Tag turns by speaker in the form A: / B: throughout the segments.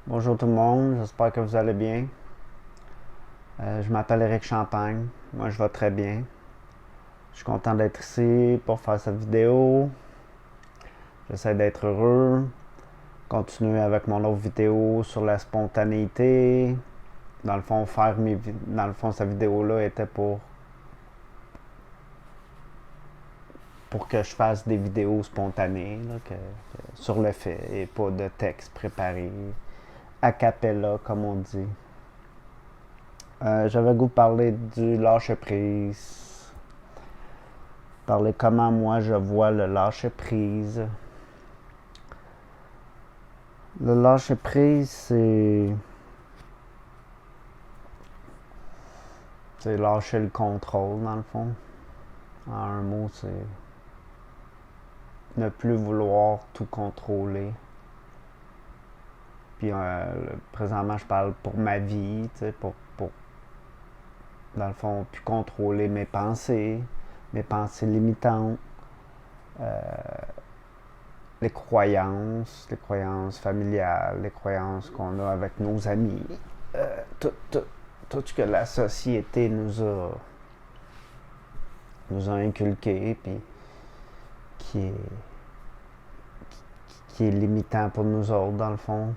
A: Bonjour tout le monde, j'espère que vous allez bien. Je m'appelle Eric Champagne, moi je vais très bien. Je suis content d'être ici pour faire cette vidéo. J'essaie d'être heureux, continuer avec mon autre vidéo sur la spontanéité. Dans le fond, cette vidéo-là était pour que je fasse des vidéos spontanées là, sur le fait et pas de texte préparé, a cappella comme on dit. J'avais le goût de parler du lâcher prise, parler comment moi je vois le lâcher prise. Le lâcher prise, c'est lâcher le contrôle dans le fond. En un mot, c'est ne plus vouloir tout contrôler. Puis présentement, je parle pour ma vie, dans le fond, plus contrôler mes pensées limitantes, euh, les croyances familiales, les croyances qu'on a avec nos amis, tout ce que la société nous a inculqué, puis qui est, qui est limitant pour nous autres, dans le fond.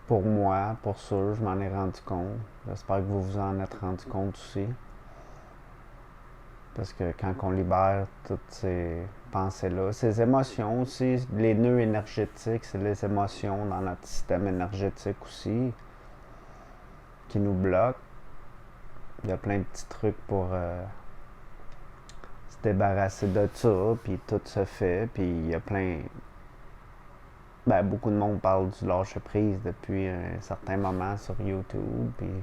A: Pour moi, pour sûr, je m'en ai rendu compte. J'espère que vous vous en êtes rendu compte aussi. Parce que quand on libère toutes ces pensées-là, ces émotions aussi, les nœuds énergétiques, c'est les émotions dans notre système énergétique aussi qui nous bloquent. Il y a plein de petits trucs pour se débarrasser de ça, puis tout se fait, puis il y a plein... beaucoup de monde parle du lâcher-prise depuis un certain moment sur YouTube, puis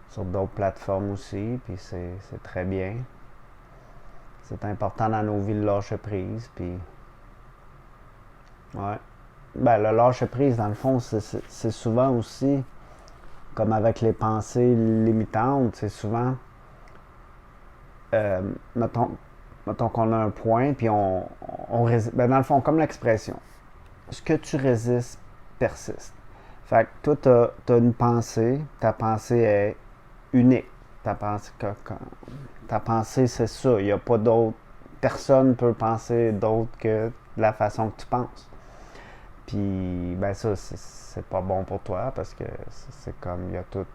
A: sur d'autres plateformes aussi, puis c'est très bien. C'est important dans nos vies le lâcher-prise, puis... Ouais. Le lâcher-prise, dans le fond, c'est souvent aussi, comme avec les pensées limitantes, c'est souvent... mettons, mettons qu'on a un point, puis on résiste. Dans le fond, comme l'expression, ce que tu résistes persiste. Fait que toi, t'as une pensée, ta pensée est unique. Ta pensée, c'est ça. Il n'y a pas d'autre. Personne ne peut penser d'autre que de la façon que tu penses. Puis, ça, c'est pas bon pour toi parce que c'est comme, il y a tout.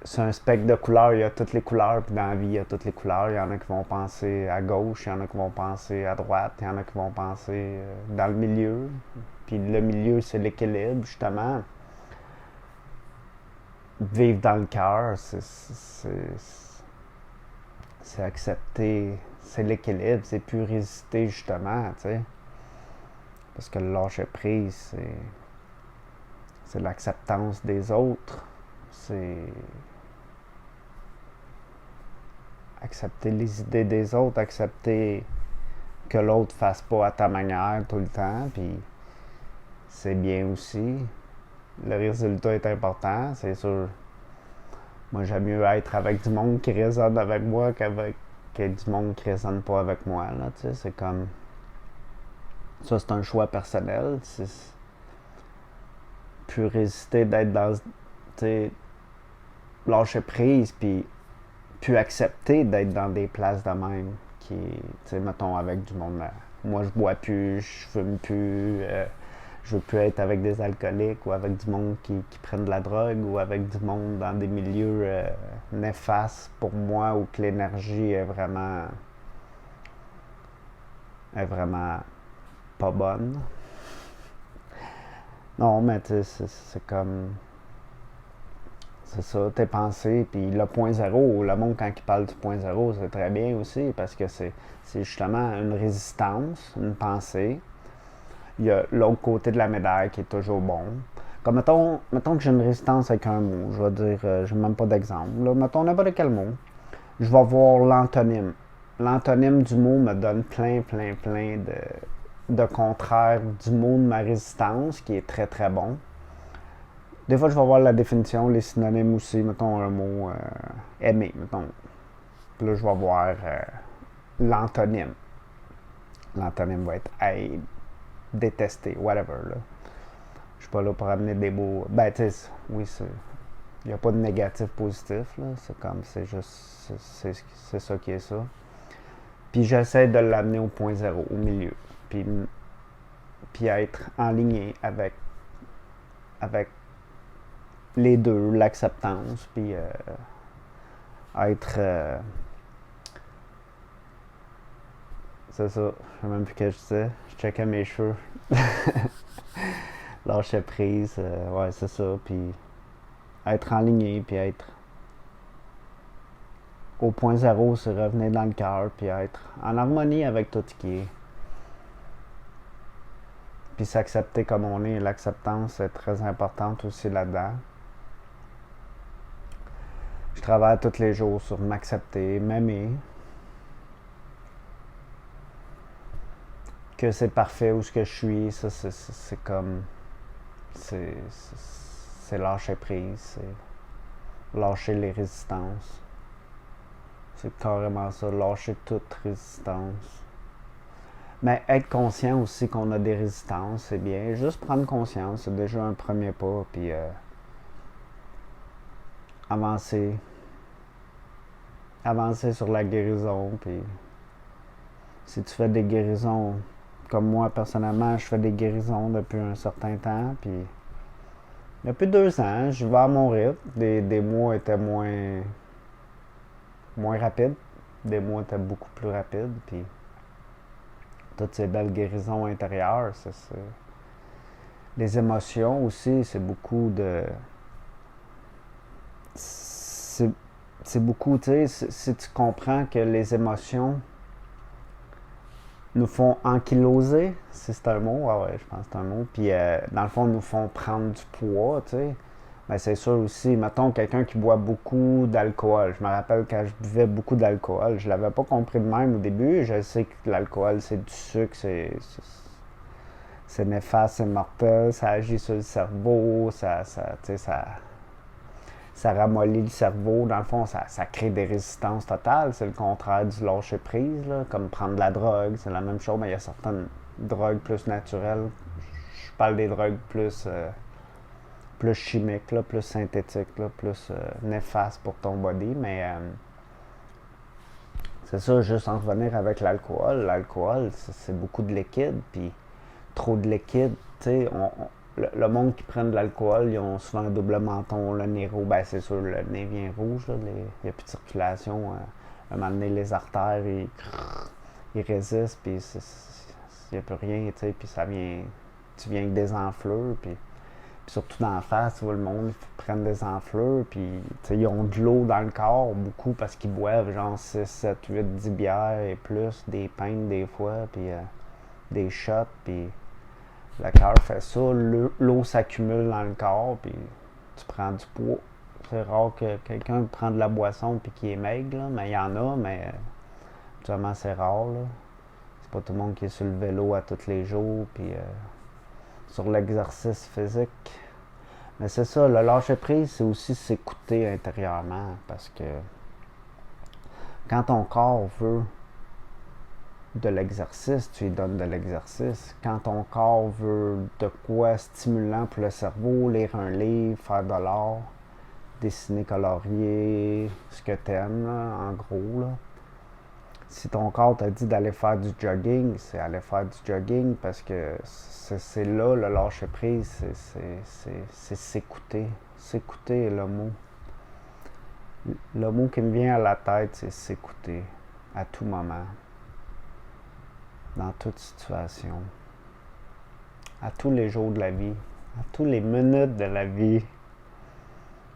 A: C'est un spectre de couleurs, il y a toutes les couleurs, puis dans la vie, il y a toutes les couleurs. Il y en a qui vont penser à gauche, il y en a qui vont penser à droite, il y en a qui vont penser dans le milieu. Puis le milieu, c'est l'équilibre, justement. Vivre dans le cœur, c'est accepter, c'est l'équilibre, c'est plus résister, justement, tu sais. Parce que le lâcher prise, c'est l'acceptance des autres. C'est accepter les idées des autres, accepter que l'autre fasse pas à ta manière tout le temps, puis c'est bien aussi. Le résultat est important, c'est sûr. Moi, j'aime mieux être avec du monde qui résonne avec moi qu'avec du monde qui résonne pas avec moi, là, tu sais, c'est comme... Ça, c'est un choix personnel, c'est... Plus résister d'être dans... Tu sais, lâcher prise, puis plus accepter d'être dans des places de même qui, tu sais, mettons, avec du monde. Moi, je bois plus, je fume plus, je veux plus être avec des alcooliques ou avec du monde qui prennent de la drogue ou avec du monde dans des milieux néfastes pour moi où que l'énergie est vraiment pas bonne. Non, mais tu sais, c'est comme... C'est ça, tes pensées. Puis le point zéro, le monde, quand il parle du point zéro, c'est très bien aussi parce que c'est justement une résistance, une pensée. Il y a l'autre côté de la médaille qui est toujours bon. Comme mettons que j'ai une résistance avec un mot, je vais dire, je n'ai même pas d'exemple. Là, mettons n'importe quel mot. Je vais voir l'antonyme. L'antonyme du mot me donne plein de contraires du mot de ma résistance qui est très très bon. Des fois, je vais voir la définition, les synonymes aussi. Mettons un mot aimer, mettons. Puis là, je vais voir l'antonyme. L'antonyme va être haïr, détester, whatever. Là. Je suis pas là pour amener des beaux... Ben, tu sais, oui, il n'y a pas de négatif positif, là. C'est comme, c'est juste, c'est ça qui est ça. Puis j'essaie de l'amener au point zéro, au milieu. Puis être en ligne avec les deux, l'acceptance, puis être... c'est ça, je sais même plus ce que je disais. Je checkais mes cheveux. Lâcher prise, ouais, c'est ça. Puis être en ligne, puis être au point zéro, c'est revenir dans le cœur, puis être en harmonie avec tout ce qui est. Puis s'accepter comme on est. L'acceptance est très importante aussi là-dedans. Je travaille tous les jours sur m'accepter, m'aimer. Que c'est parfait où ce que je suis, ça c'est comme... C'est lâcher prise, c'est lâcher les résistances. C'est carrément ça, lâcher toute résistance. Mais être conscient aussi qu'on a des résistances, c'est bien. Juste prendre conscience, c'est déjà un premier pas, puis avancer. Avancer sur la guérison, puis si tu fais des guérisons, comme moi personnellement, je fais des guérisons depuis un certain temps, puis depuis 2 ans, je vais à mon rythme. Des mois étaient moins rapides, des mois étaient beaucoup plus rapides, puis toutes ces belles guérisons intérieures, les émotions aussi, c'est beaucoup de... C'est beaucoup, tu sais, si tu comprends que les émotions nous font ankyloser, si c'est un mot, ah ouais, je pense que c'est un mot, puis dans le fond, nous font prendre du poids, tu sais. Ben c'est sûr aussi, mettons quelqu'un qui boit beaucoup d'alcool. Je me rappelle quand je buvais beaucoup d'alcool, je l'avais pas compris de même au début. Je sais que l'alcool, c'est du sucre, c'est néfaste, c'est mortel, ça agit sur le cerveau, ça ramollit le cerveau. Dans le fond, ça crée des résistances totales. C'est le contraire du lâcher prise, là, comme prendre de la drogue. C'est la même chose, mais il y a certaines drogues plus naturelles. Je parle des drogues plus chimiques, là, plus synthétiques, là, plus néfastes pour ton body. Mais c'est ça, juste en revenir avec l'alcool. L'alcool, c'est beaucoup de liquide, puis trop de liquide, tu sais, le monde qui prend de l'alcool, ils ont souvent un double menton, le nez rouge. Ben, c'est sûr, le nez vient rouge, il n'y a plus de circulation. À un moment donné, les artères, ils résistent, puis il n'y a plus rien, tu sais, puis tu viens avec des enflures, puis surtout dans la face, tu vois, le monde, ils prennent des enflures, puis ils ont de l'eau dans le corps, beaucoup, parce qu'ils boivent genre 6, 7, 8, 10 bières et plus, des pintes des fois, puis des shots, puis le cœur fait ça, l'eau s'accumule dans le corps, puis tu prends du poids. C'est rare que quelqu'un prenne de la boisson puis qui est maigre, là, mais il y en a, mais actuellement c'est rare. Là. C'est pas tout le monde qui est sur le vélo à tous les jours, puis sur l'exercice physique. Mais c'est ça, le lâcher prise, c'est aussi s'écouter intérieurement, parce que quand ton corps veut de l'exercice, tu lui donnes de l'exercice. Quand ton corps veut de quoi stimulant pour le cerveau, lire un livre, faire de l'art, dessiner, colorier, ce que t'aimes, là, en gros. Là. Si ton corps t'a dit d'aller faire du jogging, c'est aller faire du jogging parce que c'est là le lâcher prise, c'est s'écouter. S'écouter est le mot. Le mot qui me vient à la tête, c'est s'écouter à tout moment. Dans toute situation, à tous les jours de la vie, à toutes les minutes de la vie,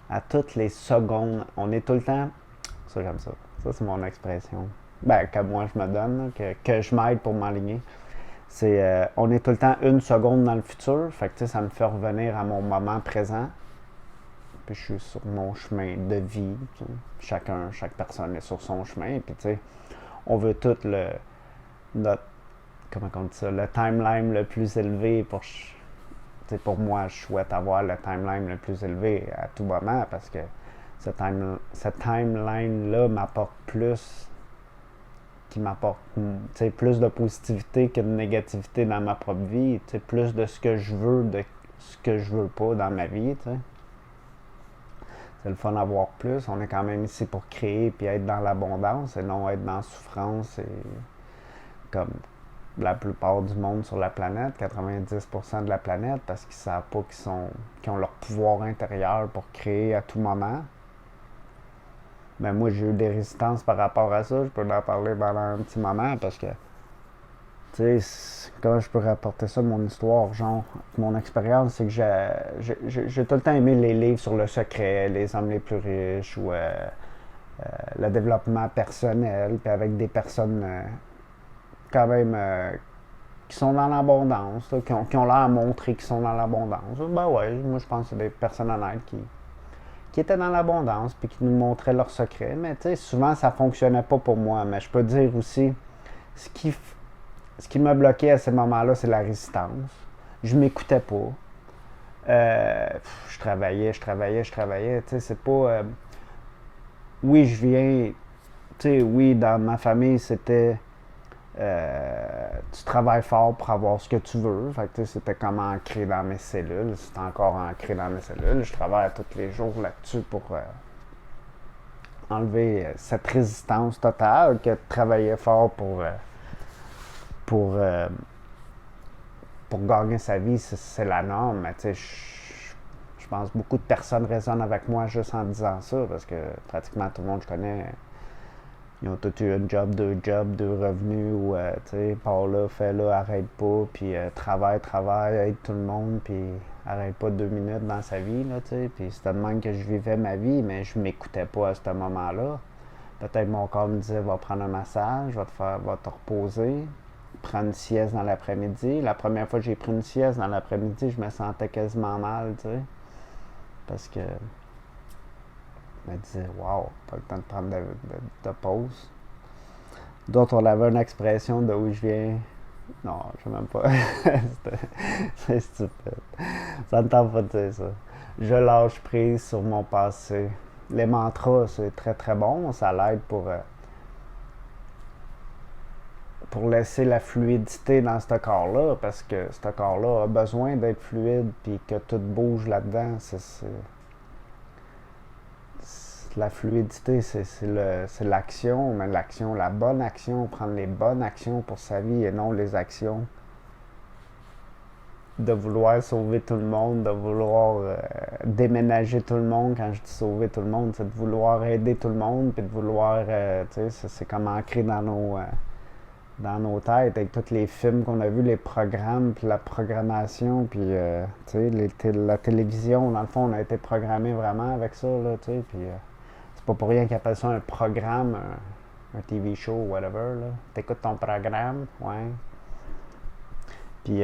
A: à toutes les secondes. On est tout le temps... Ça, j'aime ça. Ça, c'est mon expression. Ben, que moi, je me donne, que je m'aide pour m'aligner. C'est... on est tout le temps une seconde dans le futur. Fait que, tu sais, ça me fait revenir à mon moment présent. Puis, je suis sur mon chemin de vie. Chaque personne est sur son chemin. Puis, tu sais, on veut tout notre comment on dit ça, le timeline le plus élevé pour moi, je souhaite avoir le timeline le plus élevé à tout moment parce que cette timeline-là m'apporte plus, qui m'apporte plus de positivité que de négativité dans ma propre vie, plus de ce que je veux, de ce que je veux pas dans ma vie, tu sais. C'est le fun d'avoir plus. On est quand même ici pour créer puis être dans l'abondance et non être dans la souffrance et comme la plupart du monde sur la planète, 90% de la planète, parce qu'ils savent pas qu'ils ont leur pouvoir intérieur pour créer à tout moment. Mais moi, j'ai eu des résistances par rapport à ça. Je peux en parler pendant un petit moment parce que, tu sais, comment je peux rapporter ça de mon histoire? Genre, mon expérience, c'est que j'ai tout le temps aimé les livres sur le secret, les hommes les plus riches ou le développement personnel, puis avec des personnes quand même qui sont dans l'abondance, là, qui ont l'air à montrer qu'ils sont dans l'abondance. Ben ouais, moi je pense que c'est des personnes honnêtes qui étaient dans l'abondance puis qui nous montraient leurs secrets. Mais tu sais, souvent ça fonctionnait pas pour moi. Mais je peux dire aussi, ce qui m'a bloqué à ces moments-là, c'est la résistance. Je m'écoutais pas. Je travaillais. Tu sais, c'est pas. Oui, je viens. Tu sais, oui, dans ma famille, c'était. Tu travailles fort pour avoir ce que tu veux. Fait que, c'était comme ancré dans mes cellules. C'est encore ancré dans mes cellules. Je travaille tous les jours là-dessus pour enlever cette résistance totale que de travailler fort pour, euh, pour gagner sa vie, c'est la norme. Mais tu sais, je pense que beaucoup de personnes résonnent avec moi juste en disant ça parce que pratiquement tout le monde que je connais, ils ont tous eu un job, deux revenus, ou, tu sais, pars là, fais là, arrête pas, puis travaille, aide tout le monde, puis arrête pas 2 minutes dans sa vie, là, tu sais. Puis c'était de même que je vivais ma vie, mais je m'écoutais pas à ce moment-là. Peut-être mon corps me disait, va prendre un massage, va te reposer, prendre une sieste dans l'après-midi. La première fois que j'ai pris une sieste dans l'après-midi, je me sentais quasiment mal, tu sais. Parce que je me disais, waouh, pas le temps de prendre de pause. D'autres, on avait une expression de où je viens. Non, je sais même pas. C'est stupide. Ça ne tente pas de dire ça. Je lâche prise sur mon passé. Les mantras, c'est très très bon. Ça l'aide pour laisser la fluidité dans ce corps-là, parce que ce corps-là a besoin d'être fluide puis que tout bouge là-dedans. La fluidité, c'est l'action, mais l'action, la bonne action, prendre les bonnes actions pour sa vie et non les actions de vouloir sauver tout le monde, de vouloir déménager tout le monde. Quand je dis sauver tout le monde, c'est de vouloir aider tout le monde, puis de vouloir, tu sais, c'est comme ancré dans nos têtes, avec tous les films qu'on a vus, les programmes, puis la programmation, puis tu sais, la télévision, dans le fond, on a été programmé vraiment avec ça, là, tu sais, puis c'est pas pour rien qu'ils appellent ça un programme, un TV show, whatever, là. T'écoutes ton programme, ouais. Puis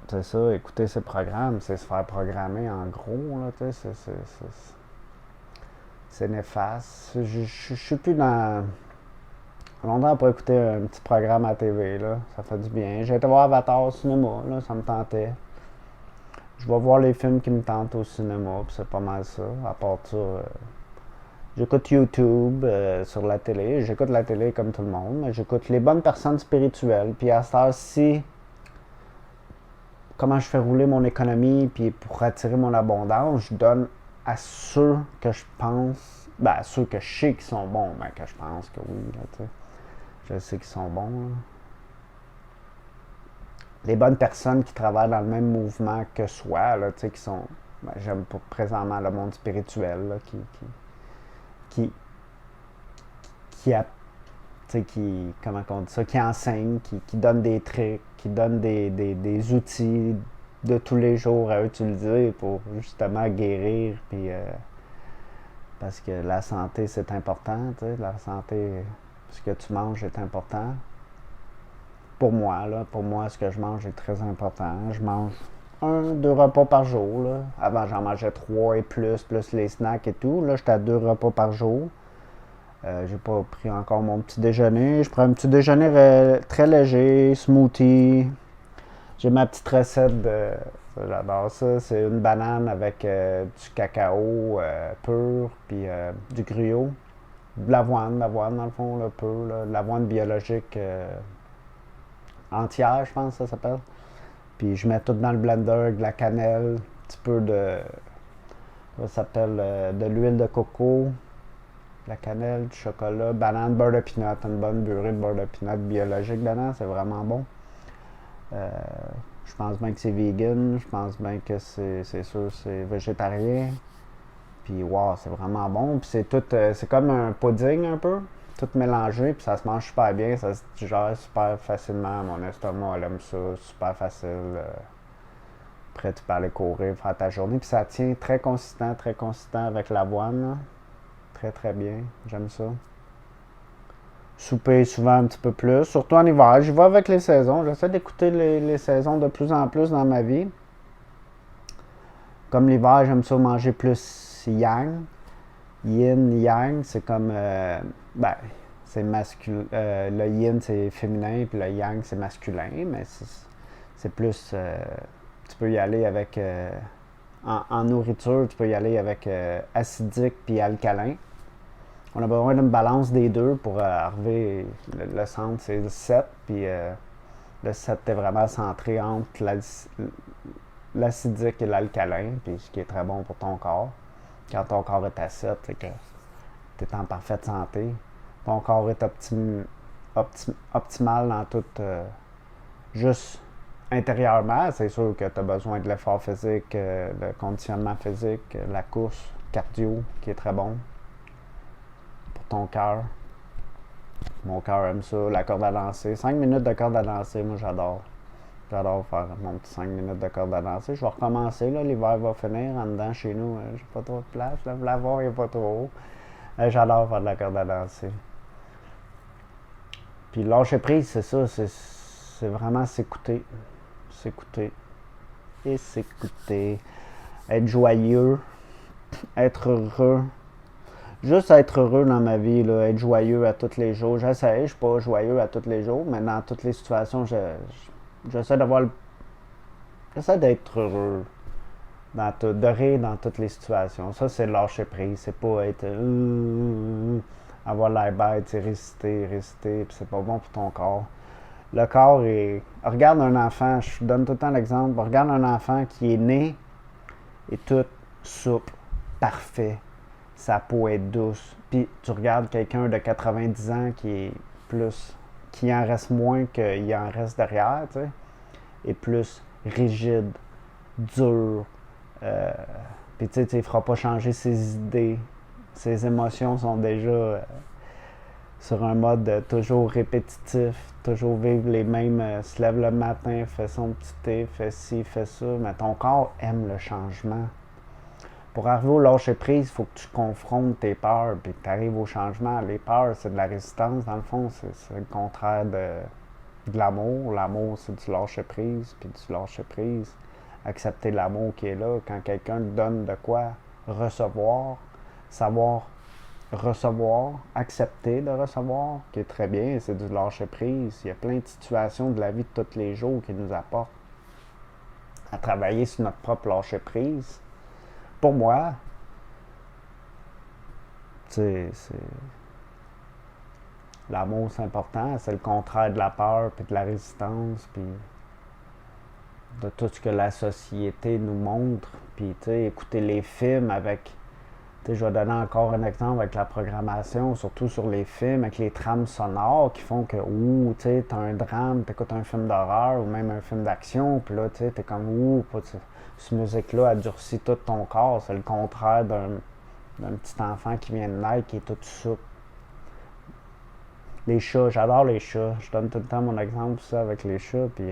A: c'est ça, écouter ces programmes, c'est se faire programmer en gros, là, tu sais, c'est néfaste. Je suis plus dans... Longtemps pour écouter un petit programme à TV, là. Ça fait du bien. J'ai été voir Avatar au cinéma, là, ça me tentait. Je vais voir les films qui me tentent au cinéma, puis c'est pas mal ça. À part ça, j'écoute YouTube sur la télé. J'écoute la télé comme tout le monde, mais j'écoute les bonnes personnes spirituelles. Puis à cette heure-ci, comment je fais rouler mon économie, puis pour attirer mon abondance, je donne à ceux que je pense, à ceux que je sais qui sont bons, que je pense que oui, là, tu sais. Je sais qu'ils sont bons, là. Les bonnes personnes qui travaillent dans le même mouvement que soi, là, tu sais, qui sont, j'aime présentement le monde spirituel, là, qui comment on dit ça, qui enseigne, qui donne des trucs, qui donne des outils de tous les jours à utiliser pour justement guérir, puis parce que la santé, c'est important, tu sais, la santé, ce que tu manges est important. Pour moi, ce que je mange est très important. Je mange 2 repas par jour, là. Avant, j'en mangeais 3 et plus les snacks et tout. Là, j'étais à 2 repas par jour. J'ai pas pris encore mon petit déjeuner. Je prends un petit déjeuner très léger, smoothie. J'ai ma petite recette de... J'adore ça. C'est une banane avec du cacao pur, puis du gruau. De l'avoine dans le fond, là, pur. Là. De l'avoine biologique entière, je pense que ça s'appelle. Puis je mets tout dans le blender, de la cannelle, un petit peu de, ça s'appelle de l'huile de coco, de la cannelle, du chocolat, banane, beurre de pinot, une bonne beurrée de beurre de pinot biologique dedans, c'est vraiment bon. Je pense bien que c'est vegan, je pense bien que c'est sûr c'est végétarien. Puis wow, c'est vraiment bon. Puis c'est tout, c'est comme un pudding un peu, tout mélangé, puis ça se mange super bien, ça se digère super facilement. Mon estomac, elle aime ça, super facile. Après, tu peux aller courir, faire ta journée. Puis ça tient très consistant avec l'avoine. Là. Très, très bien. J'aime ça. Souper souvent un petit peu plus, surtout en hiver. J'y vais avec les saisons. J'essaie d'écouter les saisons de plus en plus dans ma vie. Comme l'hiver, j'aime ça manger plus yang. Yin, yang, c'est comme. Ben, c'est masculin. Le yin, c'est féminin, puis le yang, c'est masculin. Mais c'est plus. Tu peux y aller avec. En nourriture, tu peux y aller avec acidique puis alcalin. On a besoin d'une balance des deux pour arriver. Le centre, c'est le 7, puis le 7 est vraiment centré entre l'acidique et l'alcalin, puis ce qui est très bon pour ton corps. Quand ton corps est à 7, c'est que tu es en parfaite santé. Ton corps est optimal dans tout. Juste intérieurement, c'est sûr que tu as besoin de l'effort physique, le conditionnement physique, la course, cardio, qui est très bon pour ton cœur. Mon cœur aime ça, la corde à danser. 5 minutes de corde à danser, moi j'adore. J'adore faire mon petit 5 minutes de corde à danser. Je vais recommencer, là, l'hiver va finir en dedans chez nous. J'ai pas trop de place, le lavoir il n'est pas trop haut. J'adore faire de la corde à danser. Puis lâcher prise, c'est ça, c'est vraiment s'écouter. S'écouter. Et s'écouter. Être joyeux. Être heureux. Juste être heureux dans ma vie, là, être joyeux à tous les jours. J'essaie, je suis pas joyeux à tous les jours, mais dans toutes les situations, j'essaie d'avoir j'essaie d'être heureux. De rire dans toutes les situations. Ça, c'est lâcher prise. C'est pas être avoir l'air bête, c'est résister, puis c'est pas bon pour ton corps. Le corps est. Regarde un enfant, je donne tout le temps l'exemple. Regarde un enfant qui est né et tout souple, parfait. Sa peau est douce. Puis tu regardes quelqu'un de 90 ans qui est plus. Qui en reste moins qu'il en reste derrière, tu sais. Et plus rigide, dur. Puis tu sais, il ne fera pas changer ses idées. Ses émotions sont déjà sur un mode toujours répétitif, toujours vivre les mêmes. Se lève le matin, fait son petit thé, fait ci, fait ça. Mais ton corps aime le changement. Pour arriver au lâcher prise, il faut que tu confrontes tes peurs puis que tu arrives au changement. Les peurs, c'est de la résistance, dans le fond, c'est le contraire de l'amour. L'amour, c'est du lâcher prise, puis du lâcher prise. Accepter l'amour qui est là. Quand quelqu'un te donne de quoi recevoir, savoir recevoir, accepter de recevoir, qui est très bien, c'est du lâcher prise. Il y a plein de situations de la vie de tous les jours qui nous apportent à travailler sur notre propre lâcher prise. Pour moi, l'amour, c'est important. C'est le contraire de la peur, puis de la résistance, puis de tout ce que la société nous montre. Puis, tu sais, écouter les films avec... Tu sais, je vais donner encore un exemple avec la programmation, surtout sur les films, avec les trames sonores qui font que, ouh, tu sais, t'as un drame, t'écoutes un film d'horreur ou même un film d'action, puis là, tu sais, t'es comme, ouh, cette musique-là a durci tout ton corps. C'est le contraire d'un petit enfant qui vient de naître, qui est tout souple. Les chats, j'adore les chats. Je donne tout le temps mon exemple ça avec les chats, puis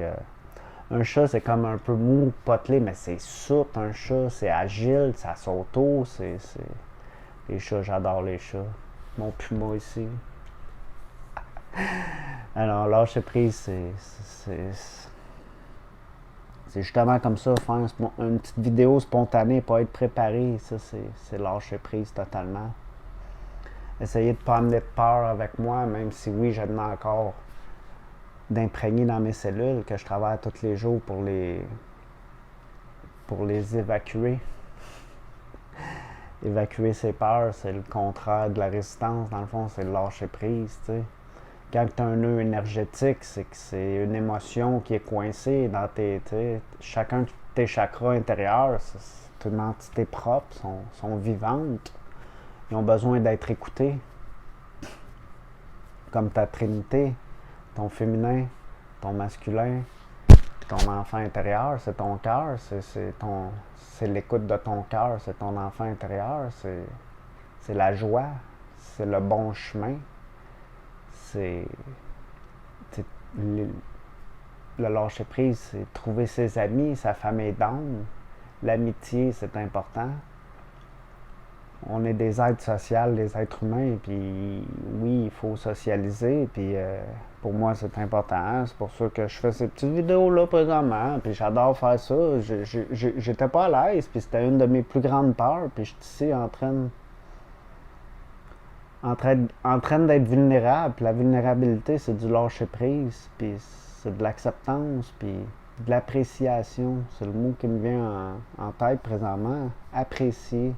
A: un chat, c'est comme un peu mou, potelé, mais c'est souple, un chat, c'est agile, ça saute haut, Les chats, j'adore les chats. Mon puma ici. Alors, lâcher prise, c'est justement comme ça, faire une petite vidéo spontanée, pas être préparé, ça, c'est lâcher prise totalement. Essayer de ne pas amener de peur avec moi, même si oui, je demande encore d'imprégner dans mes cellules, que je travaille tous les jours pour les évacuer. Évacuer ses peurs, c'est le contraire de la résistance. Dans le fond, c'est le lâcher prise, tu sais. quand tu as un nœud énergétique, c'est que c'est une émotion qui est coincée dans chacun de tes chakras intérieurs. C'est une entité propre, sont vivantes. Ils ont besoin d'être écoutés. Comme ta trinité, ton féminin, ton masculin, ton enfant intérieur, c'est ton cœur, c'est l'écoute de ton cœur, c'est ton enfant intérieur, c'est la joie, c'est le bon chemin, c'est le lâcher prise, c'est trouver ses amis, sa famille d'âme. L'amitié, c'est important. On est des êtres sociaux, des êtres humains, puis oui, il faut socialiser, puis pour moi, c'est important. C'est pour ça que je fais ces petites vidéos-là présentement, puis j'adore faire ça. J'étais pas à l'aise, puis c'était une de mes plus grandes peurs, puis je suis ici en train d'être vulnérable. La vulnérabilité, c'est du lâcher-prise, puis c'est de l'acceptance, puis de l'appréciation. C'est le mot qui me vient en tête présentement. Apprécier.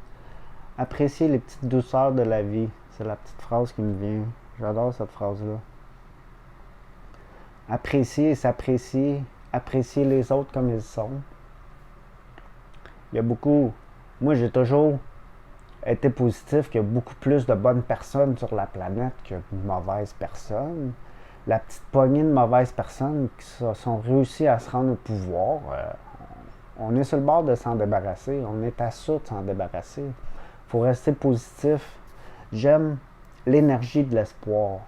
A: Apprécier les petites douceurs de la vie. C'est la petite phrase qui me vient. J'adore cette phrase-là. Apprécier et s'apprécier. Apprécier les autres comme ils sont. Il y a beaucoup... Moi, j'ai toujours été positif qu'il y a beaucoup plus de bonnes personnes sur la planète que de mauvaises personnes. La petite poignée de mauvaises personnes qui sont réussies à se rendre au pouvoir, on est sur le bord de s'en débarrasser. On est à ça de s'en débarrasser. Il faut rester positif. J'aime l'énergie de l'espoir.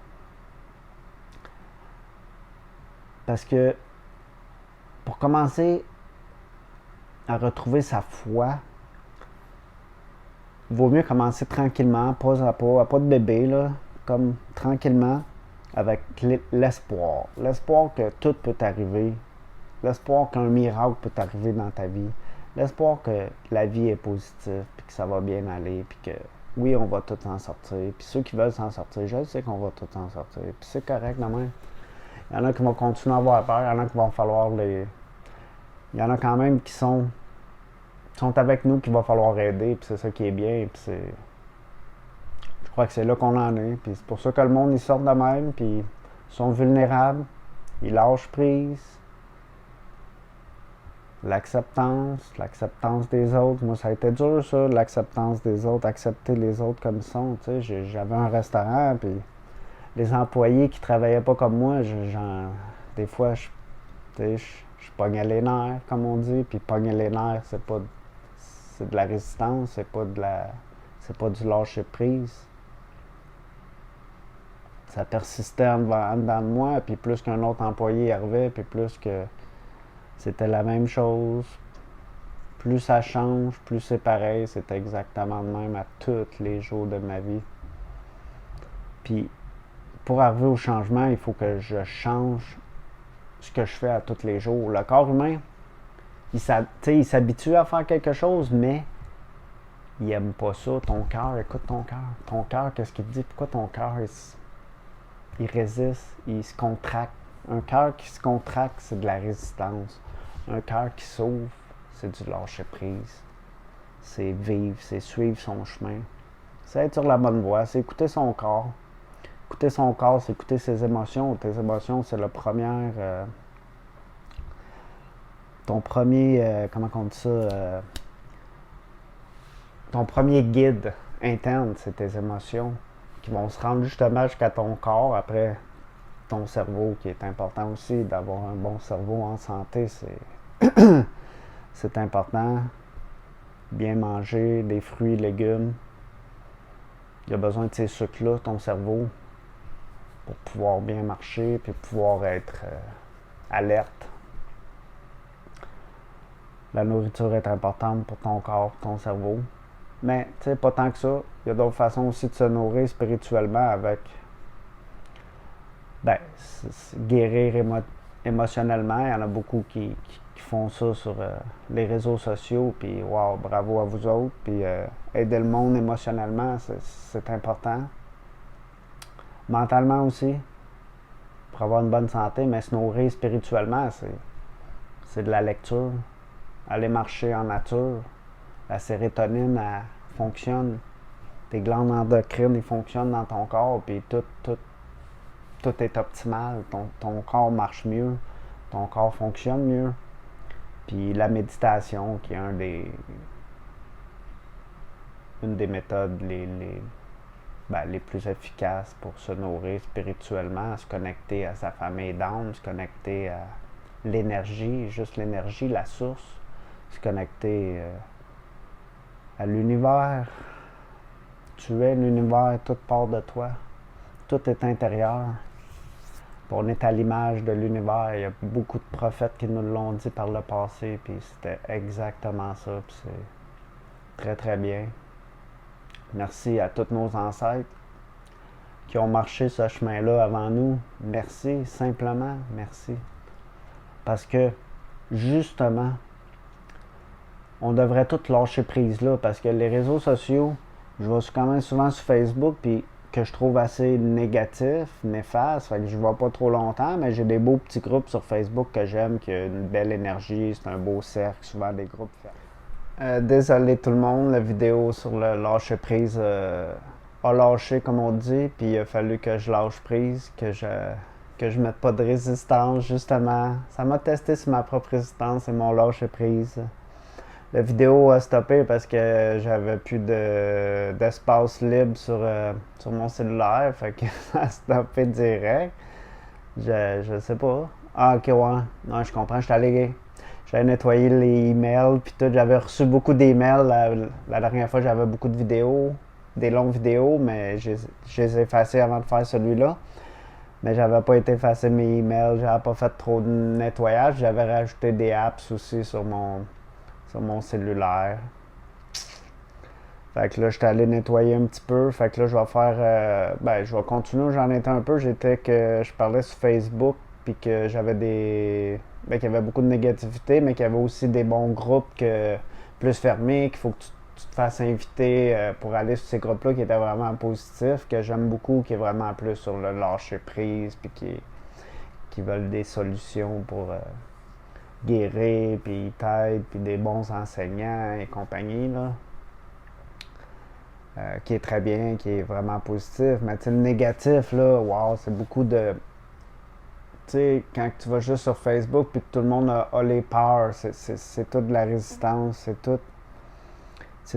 A: Parce que pour commencer à retrouver sa foi, il vaut mieux commencer tranquillement, pas à pas de bébé, là, comme tranquillement, avec l'espoir. L'espoir que tout peut arriver. L'espoir qu'un miracle peut arriver dans ta vie. L'espoir que la vie est positive, puis que ça va bien aller, puis que oui, on va tout s'en sortir. Puis ceux qui veulent s'en sortir, je sais qu'on va tout s'en sortir. Puis c'est correct, non même. Il y en a qui vont continuer à avoir peur, il y en a qui vont falloir les... Il y en a quand même qui sont avec nous, qu'il va falloir aider, puis c'est ça qui est bien, puis c'est... Je crois que c'est là qu'on en est, puis c'est pour ça que le monde, ils sortent de même, puis ils sont vulnérables, ils lâchent prise. L'acceptance des autres. Moi, ça a été dur, ça, l'acceptance des autres, accepter les autres comme ils sont. Tu sais, j'avais un restaurant, puis les employés qui travaillaient pas comme moi, des fois, je pognais les nerfs, comme on dit, puis pogner les nerfs, c'est de la résistance, c'est pas du lâcher prise. Ça persistait en dedans de moi, puis plus qu'un autre employé arrivait, puis plus que c'était la même chose. Plus ça change, plus c'est pareil. C'est exactement le même à tous les jours de ma vie. Puis, pour arriver au changement, il faut que je change ce que je fais à tous les jours. Le corps humain, il s'habitue à faire quelque chose, mais il aime pas ça. Ton cœur, écoute ton cœur. Ton cœur, qu'est-ce qu'il te dit? Pourquoi ton cœur, il résiste, il se contracte? Un cœur qui se contracte, c'est de la résistance. Un cœur qui s'ouvre, c'est du lâcher-prise. C'est vivre, c'est suivre son chemin. C'est être sur la bonne voie, c'est écouter son corps. Écouter son corps, c'est écouter ses émotions. Tes émotions, c'est ton premier, comment on dit ça? Ton premier guide interne, c'est tes émotions qui vont se rendre justement jusqu'à ton corps. Après, ton cerveau, qui est important aussi, d'avoir un bon cerveau en santé, c'est important. Bien manger, des fruits, légumes. Il a besoin de ces sucres-là, ton cerveau, pour pouvoir bien marcher, puis pouvoir être alerte. La nourriture est importante pour ton corps, ton cerveau. Mais, tu sais, pas tant que ça. Il y a d'autres façons aussi de se nourrir spirituellement avec... guérir émotionnellement. Il y en a beaucoup qui font ça sur les réseaux sociaux, puis wow, bravo à vous autres. Puis aider le monde émotionnellement, c'est important. Mentalement aussi, pour avoir une bonne santé, mais se nourrir spirituellement, c'est de la lecture. Aller marcher en nature. La sérotonine, elle fonctionne. Tes glandes endocrines, ils fonctionnent dans ton corps, puis tout tout est optimal, ton corps marche mieux, ton corps fonctionne mieux. Puis la méditation, qui est une des méthodes les plus efficaces pour se nourrir spirituellement, se connecter à sa famille d'âme, se connecter à l'énergie, juste l'énergie, la source, se connecter à l'univers. Tu es l'univers, tout part de toi. Tout est intérieur. On est à l'image de l'univers. Il y a beaucoup de prophètes qui nous l'ont dit par le passé, puis c'était exactement ça. Puis c'est très très bien. Merci à tous nos ancêtres qui ont marché ce chemin-là avant nous. Merci, simplement merci. Parce que, justement, on devrait tous lâcher prise là, parce que les réseaux sociaux, je vais quand même souvent sur Facebook, puis que je trouve assez négatif, néfaste, fait que je ne vois pas trop longtemps, mais j'ai des beaux petits groupes sur Facebook que j'aime, qui ont une belle énergie, c'est un beau cercle, souvent des groupes. Désolé tout le monde, la vidéo sur le lâcher prise a lâché comme on dit, puis il a fallu que je lâche prise, que je mette pas de résistance, justement. Ça m'a testé sur ma propre résistance et mon lâcher prise. La vidéo a stoppé parce que j'avais plus d'espace libre sur mon cellulaire. Fait que ça a stoppé direct. Je sais pas. Ah, ok, ouais. Non, je comprends. J'allais nettoyer les emails. Puis tout. J'avais reçu beaucoup d'emails. La dernière fois, j'avais beaucoup de vidéos. Des longues vidéos. Mais je les ai effacées avant de faire celui-là. Mais j'avais pas été effacer mes emails. J'avais pas fait trop de nettoyage. J'avais rajouté des apps aussi sur mon cellulaire. Fait que là, j'étais allé nettoyer un petit peu. Fait que là, je vais faire... je vais continuer. J'en étais un peu. Je parlais sur Facebook, puis que j'avais qu'il y avait beaucoup de négativité, mais qu'il y avait aussi des bons groupes plus fermés, qu'il faut que tu te fasses inviter pour aller sur ces groupes-là qui étaient vraiment positifs, que j'aime beaucoup, qui est vraiment plus sur le lâcher-prise, puis qui veulent des solutions pour... guérir, puis ils t'aident, puis des bons enseignants et compagnie, là. Qui est très bien, qui est vraiment positif. Mais tu sais, le négatif, là, wow, c'est beaucoup de... Tu sais, quand tu vas juste sur Facebook, puis que tout le monde a les peurs, c'est toute de la résistance, c'est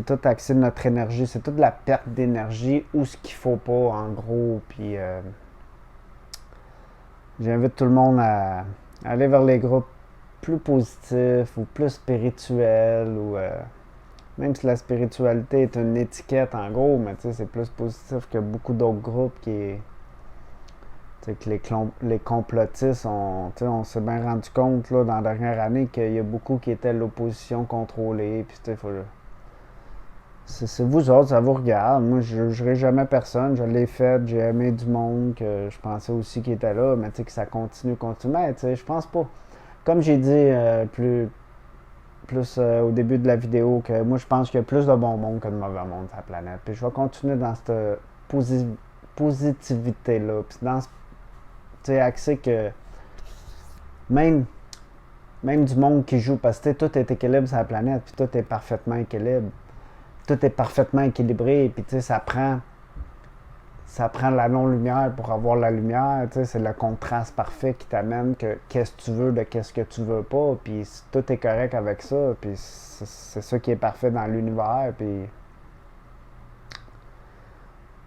A: tout axé de notre énergie, c'est toute la perte d'énergie ou ce qu'il faut pas, en gros, puis... j'invite tout le monde à aller vers les groupes plus positif ou plus spirituel ou même si la spiritualité est une étiquette en gros, mais tu sais c'est plus positif que beaucoup d'autres groupes que les complotistes on s'est bien rendu compte là, dans la dernière année qu'il y a beaucoup qui étaient l'opposition contrôlée, puis c'est vous autres, ça vous regarde. Moi, je ne jugerai jamais personne. Je l'ai fait, j'ai aimé du monde que je pensais aussi qui était là, mais tu sais que ça continue. Mais tu sais, je pense pas. Comme j'ai dit plus au début de la vidéo, que moi je pense qu'il y a plus de bon monde que de mauvais monde sur la planète. Puis je vais continuer dans cette positivité-là. Puis dans ce accès que même du monde qui joue, parce que tout est équilibre sur la planète, puis tout est parfaitement équilibre. Tout est parfaitement équilibré, puis tu sais, ça prend la non-lumière pour avoir la lumière, tu sais, c'est le contraste parfait qui t'amène que qu'est-ce que tu veux de qu'est-ce que tu veux pas, puis tout est correct avec ça, puis c'est ça qui est parfait dans l'univers, puis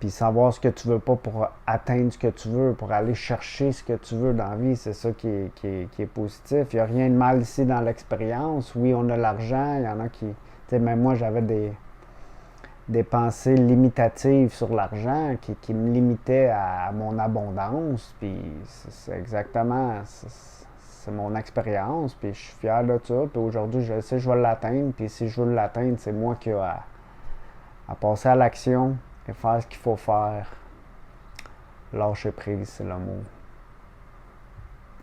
A: savoir ce que tu veux pas pour atteindre ce que tu veux, pour aller chercher ce que tu veux dans la vie, c'est ça qui est positif. Il n'y a rien de mal ici dans l'expérience. Oui, on a l'argent, il y en a qui... Tu sais, même moi, j'avais des pensées limitatives sur l'argent qui me limitaient à mon abondance, puis c'est exactement, c'est mon expérience, puis je suis fier de ça, puis aujourd'hui je sais que je vais l'atteindre, puis si je veux l'atteindre, c'est moi qui ai à passer à l'action et faire ce qu'il faut faire. Lâcher prise, c'est le mot.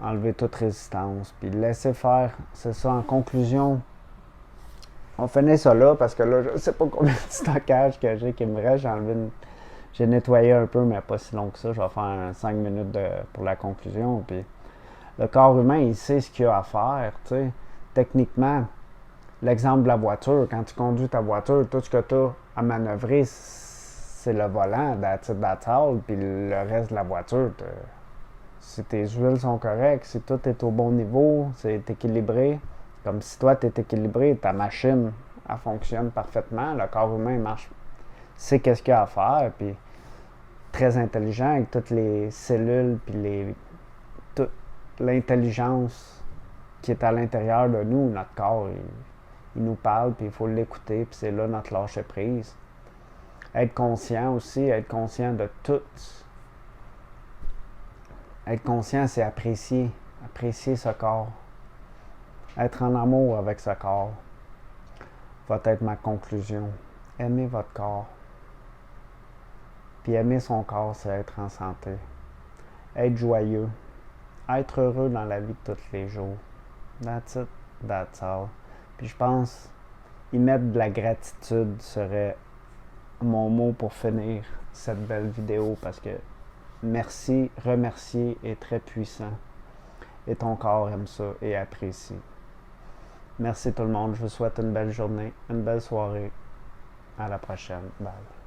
A: Enlever toute résistance, puis laisser faire, c'est ça. En conclusion, on finit ça là, parce que là, je sais pas combien de stockage que j'ai qui me reste. J'ai nettoyé un peu, mais pas si long que ça. Je vais faire 5 minutes pour la conclusion. Puis le corps humain, il sait ce qu'il a à faire. T'sais. Techniquement, l'exemple de la voiture, quand tu conduis ta voiture, tout ce que tu as à manœuvrer, c'est le volant, that's all, puis le reste de la voiture, si tes huiles sont correctes, si tout est au bon niveau, c'est équilibré. Comme si toi, tu es équilibré, ta machine, elle fonctionne parfaitement, le corps humain marche, sait qu'est-ce qu'il y a à faire, puis très intelligent avec toutes les cellules, puis toute l'intelligence qui est à l'intérieur de nous, notre corps, il nous parle, puis il faut l'écouter, puis c'est là notre lâcher prise. Être conscient aussi, être conscient de tout. Être conscient, c'est apprécier ce corps. Être en amour avec ce corps va être ma conclusion. Aimer votre corps. Puis aimer son corps, c'est être en santé. Être joyeux. Être heureux dans la vie de tous les jours. That's it, that's all. Puis je pense, y mettre de la gratitude serait mon mot pour finir cette belle vidéo parce que merci, remercier est très puissant. Et ton corps aime ça et apprécie. Merci tout le monde. Je vous souhaite une belle journée, une belle soirée. À la prochaine. Bye.